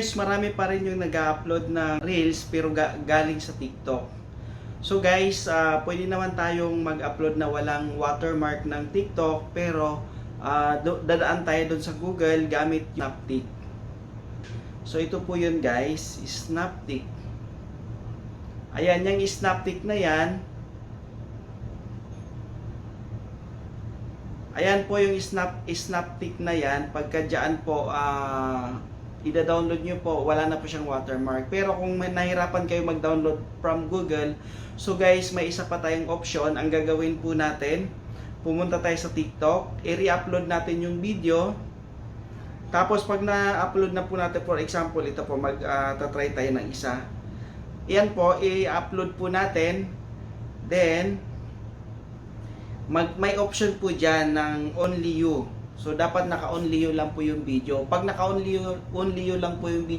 Guys, marami pa rin yung nag-upload ng reels pero galing sa TikTok. So guys, pwede naman tayong mag-upload na walang watermark ng TikTok pero dadaan tayo doon sa Google gamit yung Snaptik. So ito po yun guys, Snaptik. Ayan, yung Snaptik na yan. Ayan po yung Snaptik na yan. Pagka dyan po, ida-download nyo po, wala na po siyang watermark. Pero kung nahirapan kayo mag-download from Google, so guys, may isa pa tayong option. Ang gagawin po natin, pumunta tayo sa TikTok, i-re-upload natin yung video. Tapos pag na-upload na po natin, for example, ito po, mag-try tayo ng isa. Yan po, i-upload po natin. Then, may option po dyan ng only you. So, dapat naka-only you lang po yung video. Pag naka-only you lang po yung video,